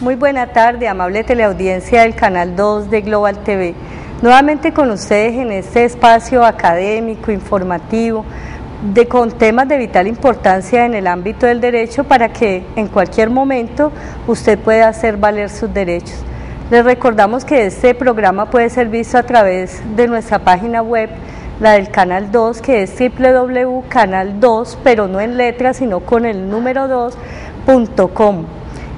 Muy buena tarde, amable teleaudiencia del Canal 2 de Global TV. Nuevamente con ustedes en este espacio académico, informativo, con temas de vital importancia en el ámbito del derecho para que en cualquier momento usted pueda hacer valer sus derechos. Les recordamos que este programa puede ser visto a través de nuestra página web, la del Canal 2, que es www.canal2, pero no en letras, sino con el número 2.com.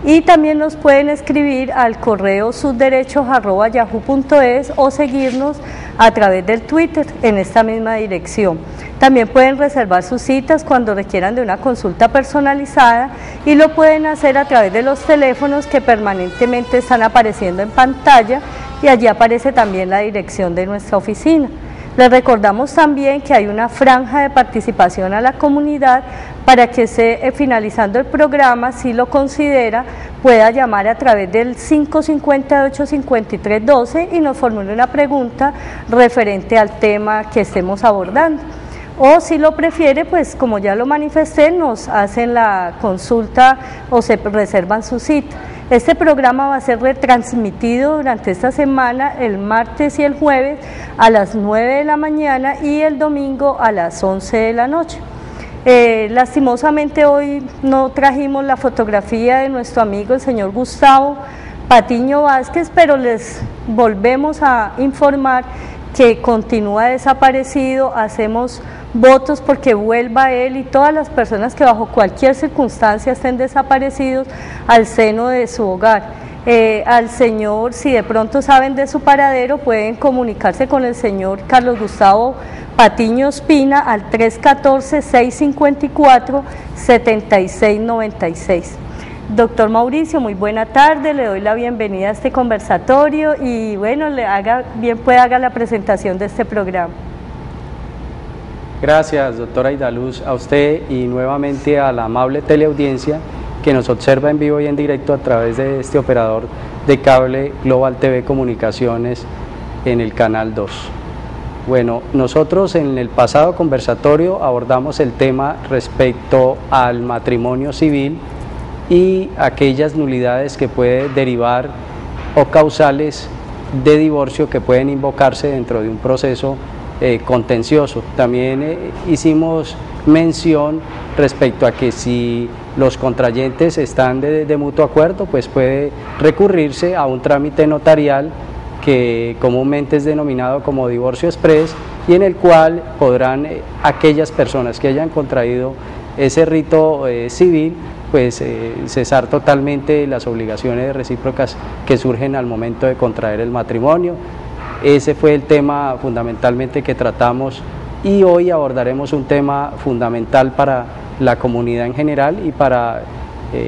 Y también nos pueden escribir al correo susderechos@yahoo.es o seguirnos a través del Twitter en esta misma dirección. También pueden reservar sus citas cuando requieran de una consulta personalizada y lo pueden hacer a través de los teléfonos que permanentemente están apareciendo en pantalla, y allí aparece también la dirección de nuestra oficina. Les recordamos también que hay una franja de participación a la comunidad para que finalizando el programa, si lo considera, pueda llamar a través del 558-5312 y nos formule una pregunta referente al tema que estemos abordando. O si lo prefiere, pues como ya lo manifesté, nos hacen la consulta o se reservan su cita. Este programa va a ser retransmitido durante esta semana el martes y el jueves a las 9 de la mañana y el domingo a las 11 de la noche. Lastimosamente hoy no trajimos la fotografía de nuestro amigo el señor Gustavo Patiño Vázquez, pero les volvemos a informar que continúa desaparecido. Hacemos votos porque vuelva él y todas las personas que bajo cualquier circunstancia estén desaparecidos al seno de su hogar. Al señor, si de pronto saben de su paradero, pueden comunicarse con el señor Carlos Gustavo Patiño Ospina al 314-654-7696. Doctor Mauricio, muy buena tarde, le doy la bienvenida a este conversatorio y bueno, puede haga la presentación de este programa. Gracias, doctora Aidaluz, a usted y nuevamente a la amable teleaudiencia que nos observa en vivo y en directo a través de este operador de cable Global TV Comunicaciones en el Canal 2. Bueno, nosotros en el pasado conversatorio abordamos el tema respecto al matrimonio civil y aquellas nulidades que puede derivar o causales de divorcio que pueden invocarse dentro de un proceso contencioso. También hicimos mención respecto a que si los contrayentes están de mutuo acuerdo, pues puede recurrirse a un trámite notarial que comúnmente es denominado como divorcio exprés y en el cual podrán aquellas personas que hayan contraído ese rito civil pues cesar totalmente las obligaciones recíprocas que surgen al momento de contraer el matrimonio. Ese fue el tema fundamentalmente que tratamos y hoy abordaremos un tema fundamental para la comunidad en general y para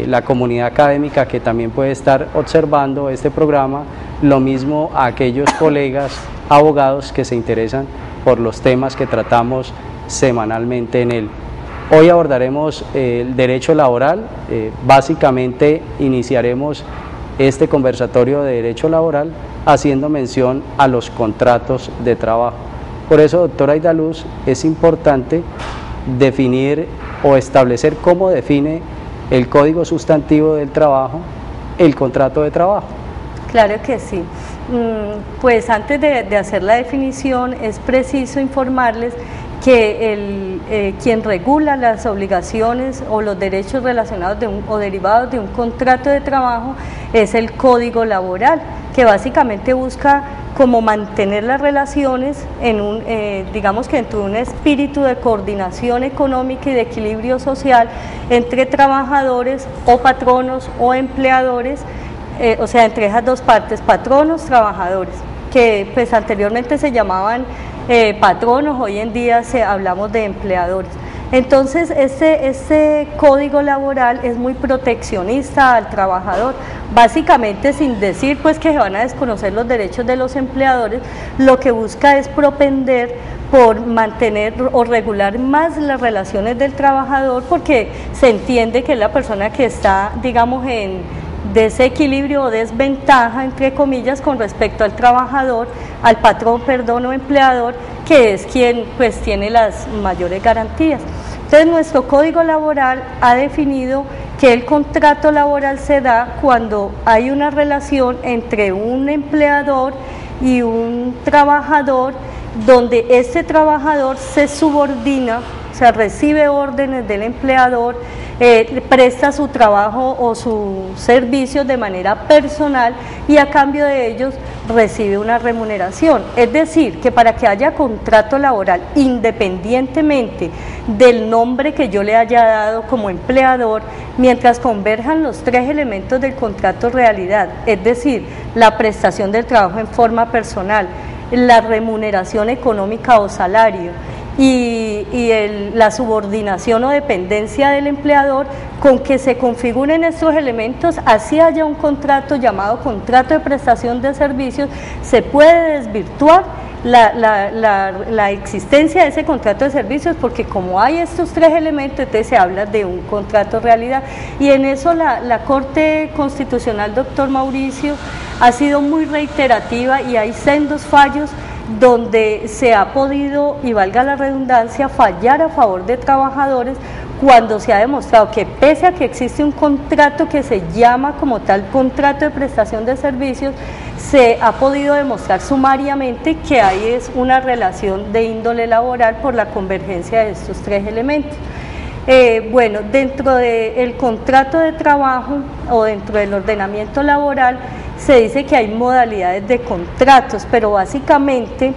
la comunidad académica que también puede estar observando este programa, lo mismo a aquellos colegas abogados que se interesan por los temas que tratamos semanalmente en él. Hoy abordaremos el derecho laboral, básicamente iniciaremos este conversatorio de derecho laboral haciendo mención a los contratos de trabajo. Por eso, doctora Aidaluz, es importante definir o establecer cómo define el Código Sustantivo del Trabajo el contrato de trabajo. Claro que sí. Pues antes de hacer la definición es preciso informarles que quien regula las obligaciones o los derechos relacionados o derivados de un contrato de trabajo es el Código Laboral, que básicamente busca como mantener las relaciones en un, digamos que dentro de un espíritu de coordinación económica y de equilibrio social entre trabajadores o patronos o empleadores, o sea, entre esas dos partes, patronos, trabajadores, que pues anteriormente se llamaban patronos, hoy en día hablamos de empleadores. Entonces, este código laboral es muy proteccionista al trabajador, básicamente sin decir pues que se van a desconocer los derechos de los empleadores, lo que busca es propender por mantener o regular más las relaciones del trabajador, porque se entiende que es la persona que está, digamos, en desequilibrio o desventaja, entre comillas, con respecto al trabajador, al patrón, perdón, o empleador, que es quien pues tiene las mayores garantías. Entonces, nuestro Código Laboral ha definido que el contrato laboral se da cuando hay una relación entre un empleador y un trabajador, donde este trabajador se subordina, o sea, recibe órdenes del empleador, presta su trabajo o sus servicios de manera personal y a cambio de ellos recibe una remuneración. Es decir, que para que haya contrato laboral, independientemente del nombre que yo le haya dado como empleador, mientras converjan los tres elementos del contrato realidad, es decir, la prestación del trabajo en forma personal, la remuneración económica o salario y la subordinación o dependencia del empleador, con que se configuren estos elementos, así haya un contrato llamado contrato de prestación de servicios, se puede desvirtuar la existencia de ese contrato de servicios, porque como hay estos tres elementos, entonces se habla de un contrato realidad. Y en eso la Corte Constitucional, doctor Mauricio, ha sido muy reiterativa y hay sendos fallos donde se ha podido, y valga la redundancia, fallar a favor de trabajadores cuando se ha demostrado que pese a que existe un contrato que se llama como tal contrato de prestación de servicios, se ha podido demostrar sumariamente que ahí es una relación de índole laboral por la convergencia de estos tres elementos. Bueno, dentro del contrato de trabajo o dentro del ordenamiento laboral se dice que hay modalidades de contratos, pero básicamente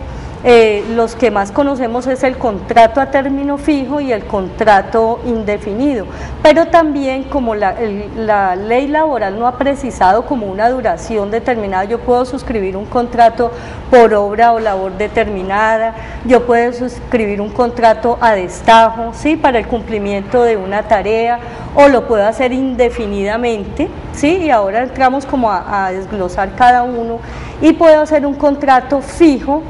los que más conocemos es el contrato a término fijo y el contrato indefinido, pero también como la ley laboral no ha precisado como una duración determinada, yo puedo suscribir un contrato por obra o labor determinada, yo puedo suscribir un contrato a destajo, ¿sí?, para el cumplimiento de una tarea, o lo puedo hacer indefinidamente, ¿sí?, y ahora entramos como a desglosar cada uno, y puedo hacer un contrato fijo,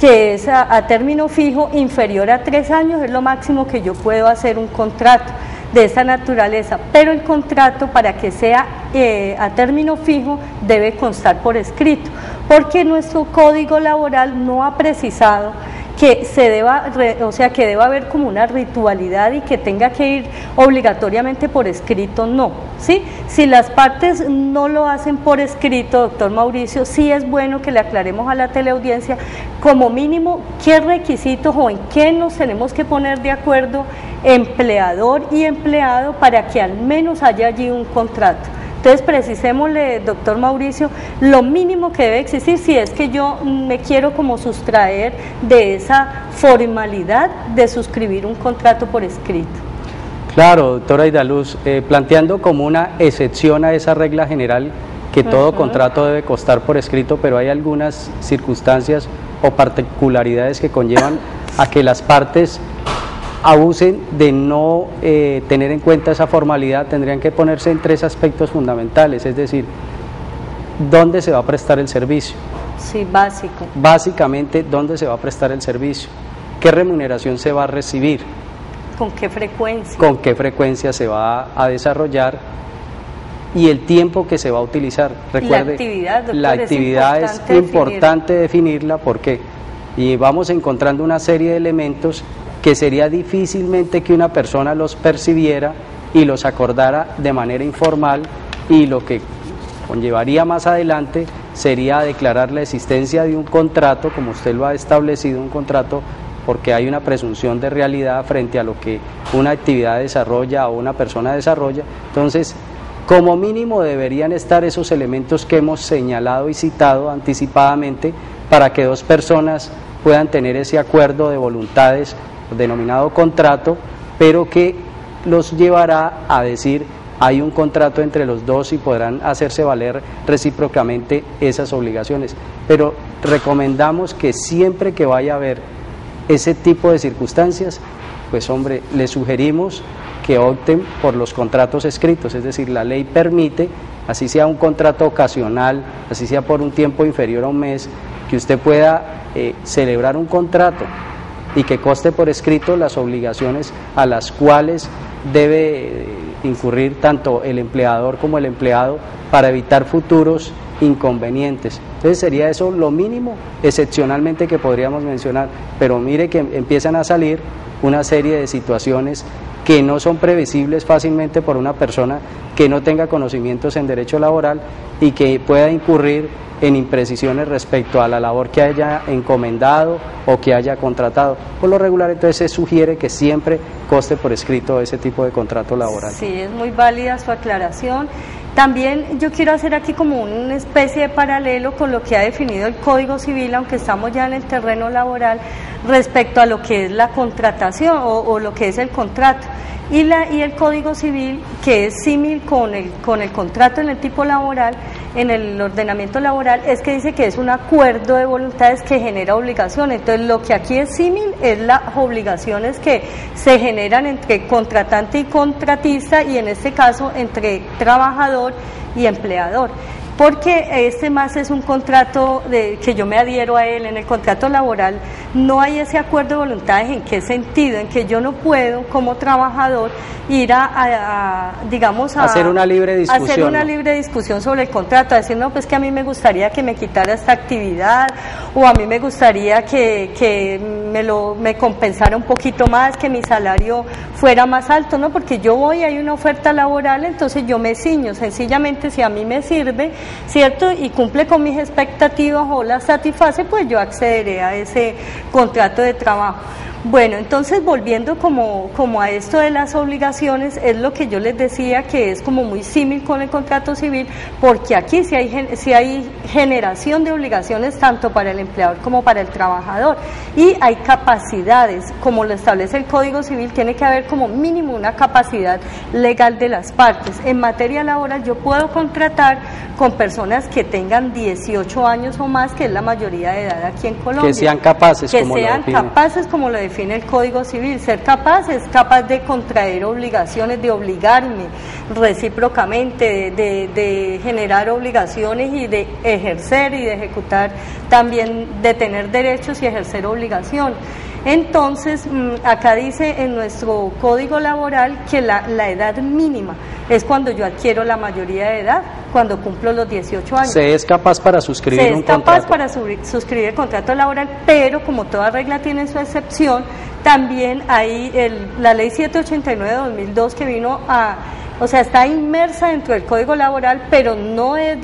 que es a término fijo inferior a 3 años, es lo máximo que yo puedo hacer un contrato de esta naturaleza, pero el contrato, para que sea a término fijo, debe constar por escrito, porque nuestro Código Laboral no ha precisado que que deba haber como una ritualidad y que tenga que ir obligatoriamente por escrito, no, ¿sí? Si las partes no lo hacen por escrito, doctor Mauricio, sí es bueno que le aclaremos a la teleaudiencia como mínimo qué requisitos o en qué nos tenemos que poner de acuerdo empleador y empleado para que al menos haya allí un contrato. Entonces, precisémosle, doctor Mauricio, lo mínimo que debe existir si es que yo me quiero como sustraer de esa formalidad de suscribir un contrato por escrito. Claro, doctora Aidaluz, planteando como una excepción a esa regla general que todo contrato debe constar por escrito, pero hay algunas circunstancias o particularidades que conllevan a que las partes abusen de no tener en cuenta esa formalidad. Tendrían que ponerse en 3 aspectos fundamentales, es decir, ¿dónde se va a prestar el servicio? Sí, básico. Básicamente, ¿dónde se va a prestar el servicio? ¿Qué remuneración se va a recibir? ¿Con qué frecuencia? ¿Con qué frecuencia se va a desarrollar? Y el tiempo que se va a utilizar. Recuerde, la actividad, doctor, la actividad es importante definirla, porque y vamos encontrando una serie de elementos que sería difícilmente que una persona los percibiera y los acordara de manera informal, y lo que conllevaría más adelante sería declarar la existencia de un contrato, como usted lo ha establecido, un contrato, porque hay una presunción de realidad frente a lo que una actividad desarrolla o una persona desarrolla. Entonces, como mínimo deberían estar esos elementos que hemos señalado y citado anticipadamente para que dos personas puedan tener ese acuerdo de voluntades denominado contrato, pero que los llevará a decir hay un contrato entre los dos y podrán hacerse valer recíprocamente esas obligaciones. Pero recomendamos que siempre que vaya a haber ese tipo de circunstancias, pues hombre, les sugerimos que opten por los contratos escritos, es decir, la ley permite, así sea un contrato ocasional, así sea por un tiempo inferior a un mes, que usted pueda celebrar un contrato y que conste por escrito las obligaciones a las cuales debe incurrir tanto el empleador como el empleado para evitar futuros inconvenientes. Entonces sería eso lo mínimo excepcionalmente que podríamos mencionar, pero mire que empiezan a salir una serie de situaciones que no son previsibles fácilmente por una persona que no tenga conocimientos en derecho laboral y que pueda incurrir en imprecisiones respecto a la labor que haya encomendado o que haya contratado. Por lo regular, entonces se sugiere que siempre conste por escrito ese tipo de contrato laboral. Sí, es muy válida su aclaración. También yo quiero hacer aquí como una especie de paralelo con lo que ha definido el Código Civil, aunque estamos ya en el terreno laboral, respecto a lo que es la contratación o lo que es el contrato. Y el Código Civil, que es símil con el contrato en el tipo laboral, en el ordenamiento laboral, es que dice que es un acuerdo de voluntades que genera obligaciones. Entonces, lo que aquí es símil es las obligaciones que se generan entre contratante y contratista, y en este caso entre trabajador y empleador. Porque este más es un contrato que yo me adhiero a él. En el contrato laboral no hay ese acuerdo de voluntades. ¿En qué sentido? En que yo no puedo como trabajador ir digamos a hacer una libre discusión, hacer una libre discusión sobre el contrato, a decir no, pues que a mí me gustaría que me quitara esta actividad, o a mí me gustaría que me compensara un poquito más, que mi salario fuera más alto, ¿no? Porque yo voy, hay una oferta laboral, entonces yo me ciño, sencillamente si a mí me sirve, ¿cierto? Y cumple con mis expectativas o las satisface, pues yo accederé a ese contrato de trabajo. Bueno, entonces volviendo como a esto de las obligaciones, es lo que yo les decía, que es como muy símil con el contrato civil, porque aquí sí hay generación de obligaciones tanto para el empleador como para el trabajador, y hay capacidades, como lo establece el Código Civil, tiene que haber como mínimo una capacidad legal de las partes. En materia laboral yo puedo contratar con personas que tengan 18 años o más, que es la mayoría de edad aquí en Colombia. Que sean capaces, como lo define el Código Civil. Ser capaz es capaz de contraer obligaciones, de obligarme recíprocamente, de generar obligaciones y de ejercer y de ejecutar también, de tener derechos y ejercer obligación. Entonces, acá dice en nuestro Código Laboral que la edad mínima es cuando yo adquiero la mayoría de edad, cuando cumplo los 18 años. Se es capaz para suscribir un contrato. Se es capaz para suscribir el contrato laboral, pero como toda regla tiene su excepción, también hay la Ley 789 de 2002 que vino o sea, está inmersa dentro del Código Laboral, pero no es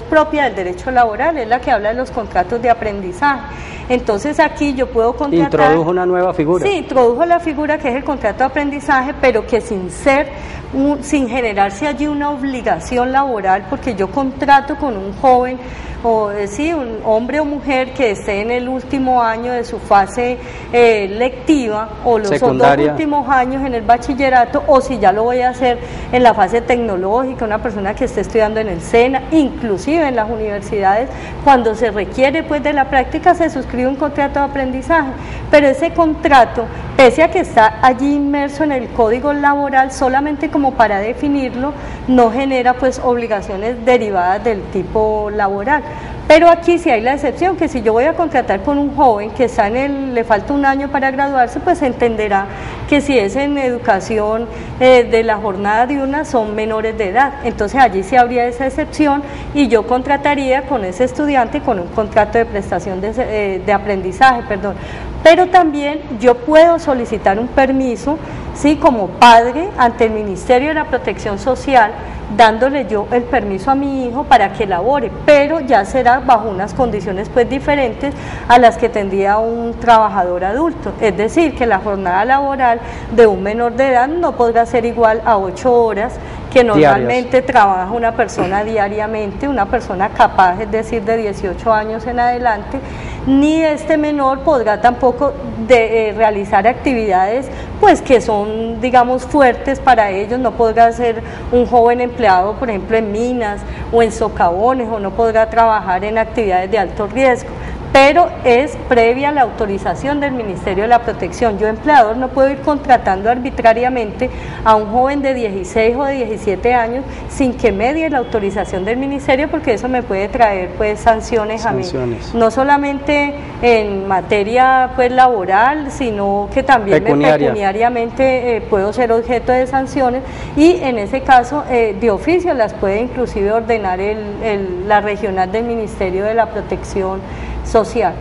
propia del derecho laboral, es la que habla de los contratos de aprendizaje. Entonces aquí yo puedo contratar... Introdujo una nueva figura. Sí, introdujo la figura que es el contrato de aprendizaje, pero que sin generarse allí una obligación laboral, porque yo contrato con un joven, un hombre o mujer que esté en el último año de su fase lectiva, o los 2 últimos años en el bachillerato, o si ya lo voy a hacer en la fase tecnológica, una persona que esté estudiando en el SENA, inclusive en las universidades, cuando se requiere pues de la práctica se suscribe un contrato de aprendizaje, pero ese contrato, pese a que está allí inmerso en el Código Laboral solamente como para definirlo, no genera pues obligaciones derivadas del tipo laboral. Pero aquí sí hay la excepción, que si yo voy a contratar con un joven que está le falta un año para graduarse, pues entenderá que si es en educación de la jornada diurna son menores de edad, entonces allí sí habría esa excepción y yo contrataría con ese estudiante con un contrato de prestación de aprendizaje, perdón. Pero también yo puedo solicitar un permiso, sí, como padre ante el Ministerio de la Protección Social, dándole yo el permiso a mi hijo para que labore, pero ya será bajo unas condiciones pues diferentes a las que tendría un trabajador adulto, es decir, que la jornada laboral de un menor de edad no podrá ser igual a 8 horas que normalmente trabaja una persona diariamente, una persona capaz, es decir, de 18 años en adelante, ni este menor podrá tampoco realizar actividades pues que son, digamos, fuertes para ellos. No podrá ser un joven empleado, por ejemplo, en minas o en socavones, o no podrá trabajar en actividades de alto riesgo, pero es previa la autorización del Ministerio de la Protección. Yo, empleador, no puedo ir contratando arbitrariamente a un joven de 16 o de 17 años sin que me dé la autorización del Ministerio, porque eso me puede traer pues sanciones a mí, no solamente en materia pues laboral, sino que también pecuniariamente puedo ser objeto de sanciones, y en ese caso de oficio las puede inclusive ordenar la regional del Ministerio de la Protección Social.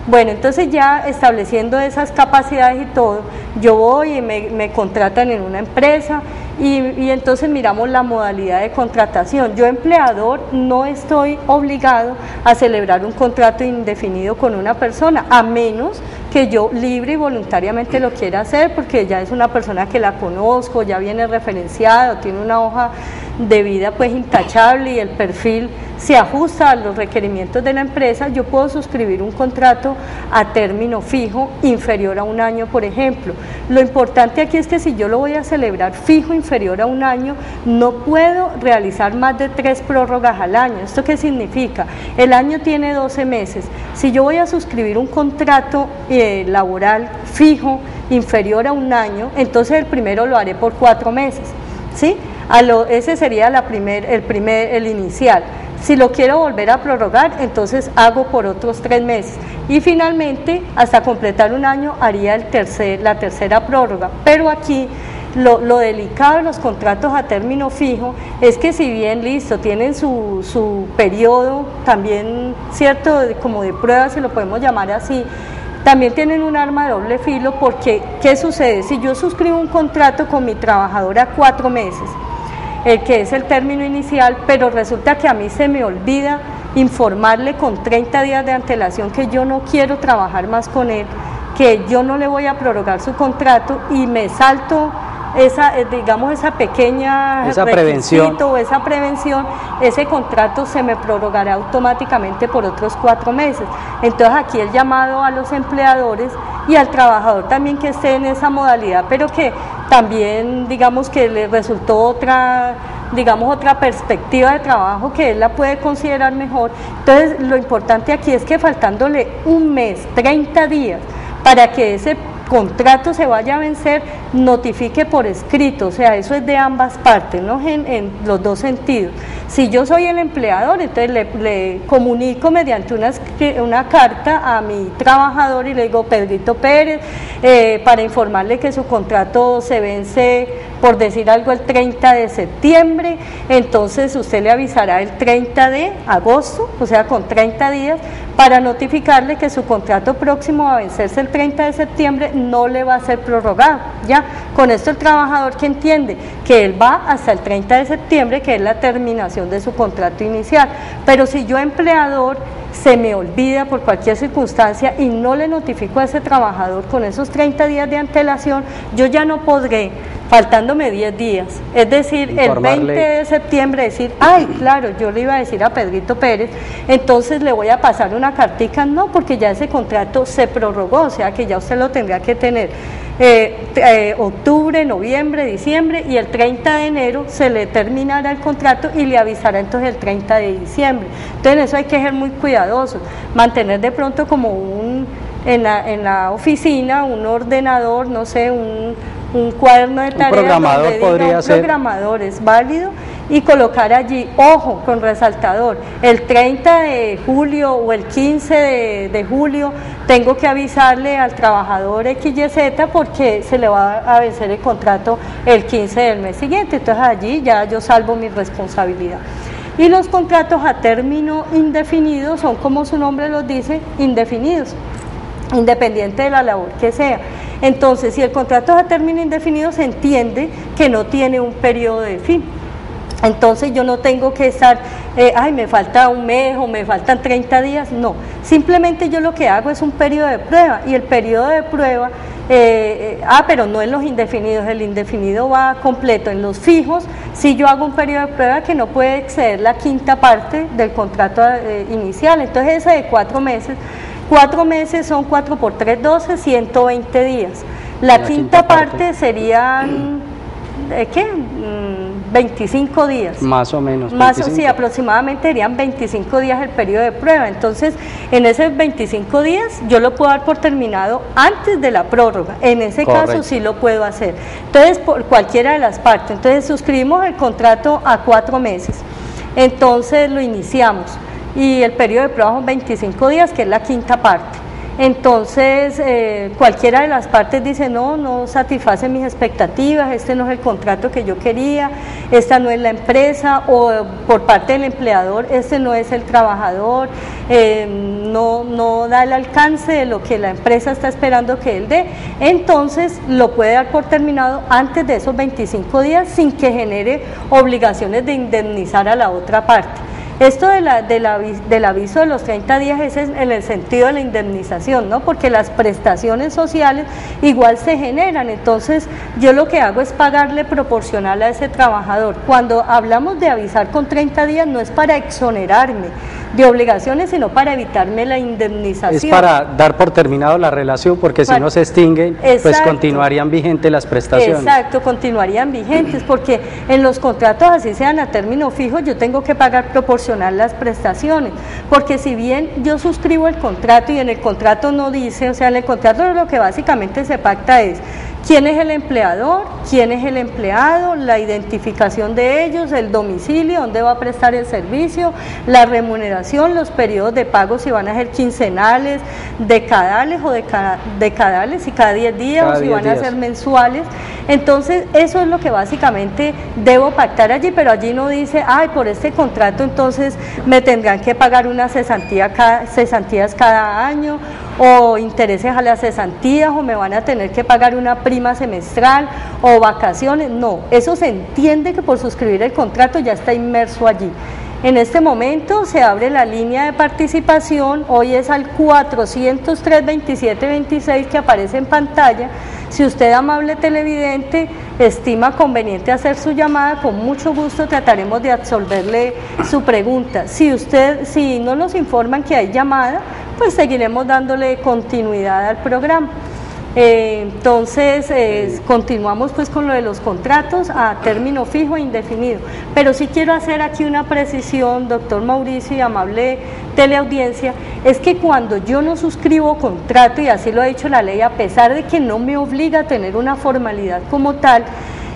Bueno, entonces ya estableciendo esas capacidades y todo, yo voy y me contratan en una empresa y entonces miramos la modalidad de contratación. Yo, empleador, no estoy obligado a celebrar un contrato indefinido con una persona, a menos que yo libre y voluntariamente lo quiera hacer, porque ya es una persona que la conozco, ya viene referenciada, o tiene una hoja de vida pues intachable y el perfil se ajusta a los requerimientos de la empresa. Yo puedo suscribir un contrato a término fijo inferior a un año, por ejemplo. Lo importante aquí es que si yo lo voy a celebrar fijo inferior a un año, no puedo realizar más de 3 prórrogas al año. ¿Esto qué significa? El año tiene 12 meses. Si yo voy a suscribir un contrato laboral fijo inferior a un año, entonces el primero lo haré por 4 meses, ¿sí? Ese sería el inicial. Si lo quiero volver a prorrogar, entonces hago por otros 3 meses. Y finalmente, hasta completar un año, haría la tercera prórroga. Pero aquí lo delicado de los contratos a término fijo es que, si bien listo, tienen su periodo también, cierto, como de prueba, si lo podemos llamar así, también tienen un arma de doble filo, porque ¿qué sucede? Si yo suscribo un contrato con mi trabajador a 4 meses, que es el término inicial, pero resulta que a mí se me olvida informarle con 30 días de antelación que yo no quiero trabajar más con él, que yo no le voy a prorrogar su contrato, y me salto esa pequeña prevención, ese contrato se me prorrogará automáticamente por otros 4 meses. Entonces aquí el llamado a los empleadores y al trabajador también, que esté en esa modalidad, pero que también digamos que le resultó otra perspectiva de trabajo, que él la puede considerar mejor. Entonces lo importante aquí es que, faltándole un mes, 30 días, para que ese contrato se vaya a vencer, notifique por escrito. O sea, eso es de ambas partes, ¿no? En los dos sentidos. Si yo soy el empleador, entonces le comunico mediante una carta a mi trabajador y le digo: Pedrito Pérez, para informarle que su contrato se vence, por decir algo, el 30 de septiembre, entonces usted le avisará el 30 de agosto, o sea, con 30 días, para notificarle que su contrato próximo a vencerse el 30 de septiembre no le va a ser prorrogado. Ya, con esto el trabajador, que entiende que él va hasta el 30 de septiembre, que es la terminación de su contrato inicial. Pero si yo, empleador, se me olvida por cualquier circunstancia y no le notifico a ese trabajador con esos 30 días de antelación, yo ya no podré, faltándome 10 días, es decir, informarle el 20 de septiembre, decir: ay, claro, yo le iba a decir a Pedrito Pérez, entonces le voy a pasar una cartica. No, porque ya ese contrato se prorrogó, o sea que ya usted lo tendría que tener octubre, noviembre, diciembre, y el 30 de enero se le terminará el contrato y le avisará entonces el 30 de diciembre. Entonces en eso hay que ser muy cuidadosos, mantener de pronto como en la oficina un ordenador, no sé, un cuaderno de tareas, un programador es válido, y colocar allí, ojo, con resaltador: el 30 de julio o el 15 de julio tengo que avisarle al trabajador XYZ porque se le va a vencer el contrato el 15 del mes siguiente. Entonces allí ya yo salvo mi responsabilidad. Y los contratos a término indefinido son, como su nombre los dice, indefinidos, independiente de la labor que sea. Entonces, si el contrato es a término indefinido, se entiende que no tiene un periodo de fin. Entonces yo no tengo que estar, ay, me falta un mes o me faltan 30 días, no. Simplemente yo lo que hago es un periodo de prueba, y el periodo de prueba, pero no en los indefinidos, el indefinido va completo. En los fijos, si yo hago un periodo de prueba que no puede exceder la quinta parte del contrato inicial. Entonces ese de 4 meses, 4 meses son 4 por 3, 12, 120 días. La quinta parte serían, ¿qué? 25 días. Más o menos. Sí, aproximadamente serían 25 días el periodo de prueba. Entonces, en esos 25 días yo lo puedo dar por terminado antes de la prórroga. En ese caso sí lo puedo hacer. Entonces, por cualquiera de las partes. Entonces, suscribimos el contrato a 4 meses. Entonces, lo iniciamos. Y el periodo de prueba son 25 días, que es la quinta parte. Entonces, cualquiera de las partes dice, no satisface mis expectativas, este no es el contrato que yo quería, esta no es la empresa, o por parte del empleador, este no es el trabajador, no da el alcance de lo que la empresa está esperando que él dé. Entonces, lo puede dar por terminado antes de esos 25 días sin que genere obligaciones de indemnizar a la otra parte. Esto del aviso de los 30 días es en el sentido de la indemnización, ¿no? Porque las prestaciones sociales igual se generan. Entonces yo lo que hago es pagarle proporcional a ese trabajador. Cuando hablamos de avisar con 30 días no es para exonerarme de obligaciones, sino para evitarme la indemnización. Es para dar por terminado la relación, porque si no se extinguen, pues continuarían vigentes las prestaciones. Exacto, continuarían vigentes, porque en los contratos, así sean a término fijo, yo tengo que pagar proporcional las prestaciones, porque si bien yo suscribo el contrato y en el contrato no dice, o sea, en el contrato lo que básicamente se pacta es quién es el empleador, quién es el empleado, la identificación de ellos, el domicilio, dónde va a prestar el servicio, la remuneración, los periodos de pago, si van a ser quincenales, decadales o decadales, si cada 10 días o si van a ser mensuales. Entonces eso es lo que básicamente debo pactar allí, pero allí no dice, ay, por este contrato entonces me tendrán que pagar una cesantías cada año, o intereses a las cesantías, o me van a tener que pagar una prima semestral o vacaciones. No, eso se entiende que por suscribir el contrato ya está inmerso allí. En este momento se abre la línea de participación, hoy es al 403-2726 que aparece en pantalla. Si usted, amable televidente, estima conveniente hacer su llamada, con mucho gusto trataremos de absolverle su pregunta. Si no nos informan que hay llamada, pues seguiremos dándole continuidad al programa. Entonces continuamos pues con lo de los contratos a término fijo e indefinido, pero sí quiero hacer aquí una precisión, doctor Mauricio y amable teleaudiencia, es que cuando yo no suscribo contrato, y así lo ha dicho la ley, a pesar de que no me obliga a tener una formalidad como tal,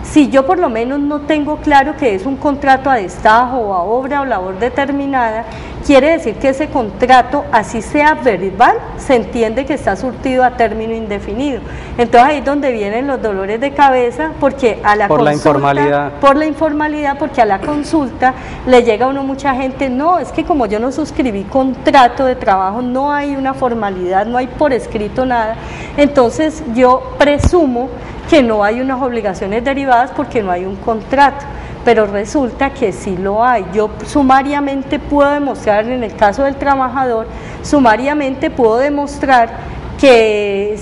si yo por lo menos no tengo claro que es un contrato a destajo o a obra o labor determinada, quiere decir que ese contrato, así sea verbal, se entiende que está surtido a término indefinido. Entonces ahí es donde vienen los dolores de cabeza, porque a la consulta, por la informalidad, porque a la consulta le llega a uno mucha gente, no, es que como yo no suscribí contrato de trabajo, no hay una formalidad, no hay por escrito nada, entonces yo presumo que no hay unas obligaciones derivadas porque no hay un contrato, pero resulta que sí lo hay. Yo sumariamente puedo demostrar, en el caso del trabajador, sumariamente puedo demostrar que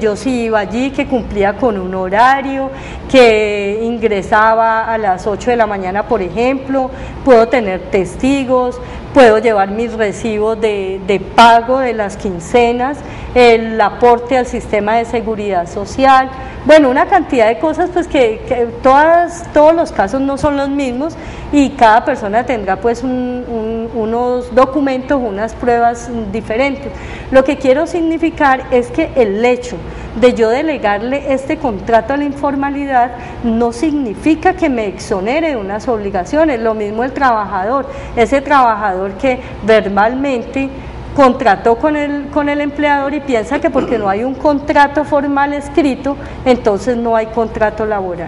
yo sí iba allí, que cumplía con un horario, que ingresaba a las 8 de la mañana, por ejemplo, puedo tener testigos, puedo llevar mis recibos de pago de las quincenas, el aporte al sistema de seguridad social, bueno, una cantidad de cosas pues que todos los casos no son los mismos y cada persona tendrá pues unos documentos, unas pruebas diferentes. Lo que quiero significar es que el hecho de yo delegarle este contrato a la informalidad no significa que me exonere de unas obligaciones. Lo mismo el trabajador, ese trabajador que verbalmente contrató con el empleador y piensa que porque no hay un contrato formal escrito, entonces no hay contrato laboral.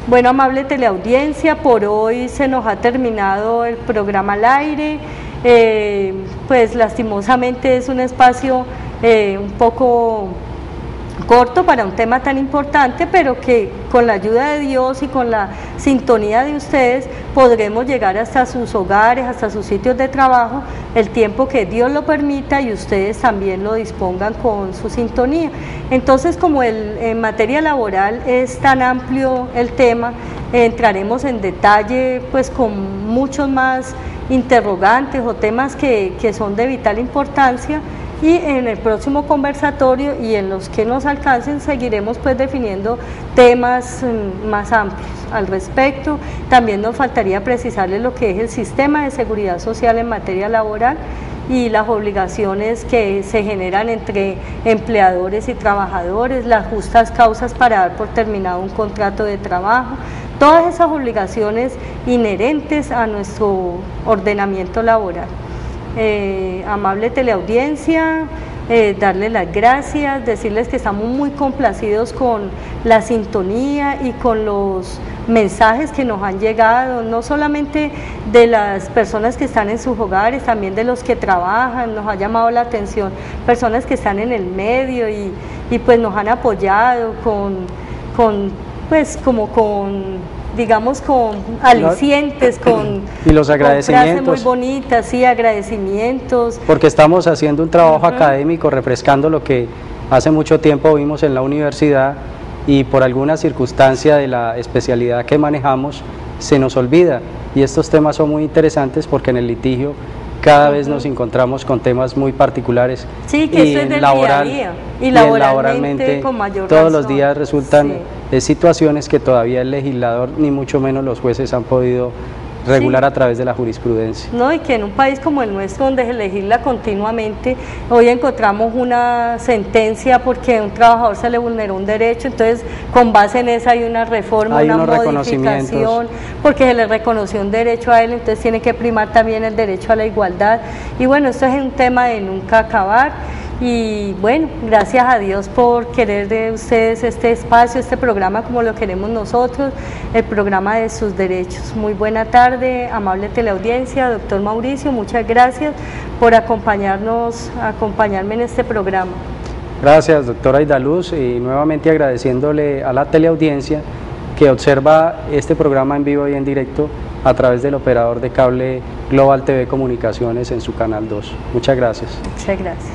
Bueno, amable teleaudiencia, por hoy se nos ha terminado el programa al aire, pues lastimosamente es un espacio un poco corto para un tema tan importante, pero que con la ayuda de Dios y con la sintonía de ustedes podremos llegar hasta sus hogares, hasta sus sitios de trabajo, el tiempo que Dios lo permita y ustedes también lo dispongan con su sintonía. Entonces, como en materia laboral es tan amplio el tema, entraremos en detalle pues con muchos más interrogantes o temas que son de vital importancia, y en el próximo conversatorio y en los que nos alcancen seguiremos pues definiendo temas más amplios al respecto. También nos faltaría precisarles lo que es el sistema de seguridad social en materia laboral y las obligaciones que se generan entre empleadores y trabajadores, las justas causas para dar por terminado un contrato de trabajo, todas esas obligaciones inherentes a nuestro ordenamiento laboral. Amable teleaudiencia, darles las gracias, decirles que estamos muy complacidos con la sintonía y con los mensajes que nos han llegado, no solamente de las personas que están en sus hogares, también de los que trabajan. Nos ha llamado la atención personas que están en el medio y pues nos han apoyado digamos con alicientes, y los agradecimientos, con frases muy bonitas, sí, agradecimientos. Porque estamos haciendo un trabajo académico, refrescando lo que hace mucho tiempo vimos en la universidad y por alguna circunstancia de la especialidad que manejamos se nos olvida, y estos temas son muy interesantes porque en el litigio cada vez nos encontramos con temas muy particulares, sí, que y eso es del laboral, día a día, y laboralmente con mayor todos razón. Los días resultan situaciones que todavía el legislador ni mucho menos los jueces han podido regular a través de la jurisprudencia. No, y que en un país como el nuestro, donde se legisla continuamente, hoy encontramos una sentencia porque a un trabajador se le vulneró un derecho, entonces con base en esa hay una reforma, hay una modificación, porque se le reconoció un derecho a él, entonces tiene que primar también el derecho a la igualdad. Y bueno, esto es un tema de nunca acabar. Y bueno, gracias a Dios por querer de ustedes este espacio, este programa como lo queremos nosotros, el programa de sus derechos. Muy buena tarde, amable teleaudiencia, doctor Mauricio, muchas gracias por acompañarme en este programa. Gracias, doctora Aidaluz, y nuevamente agradeciéndole a la teleaudiencia que observa este programa en vivo y en directo a través del operador de cable Global TV Comunicaciones en su canal 2. Muchas gracias. Muchas gracias.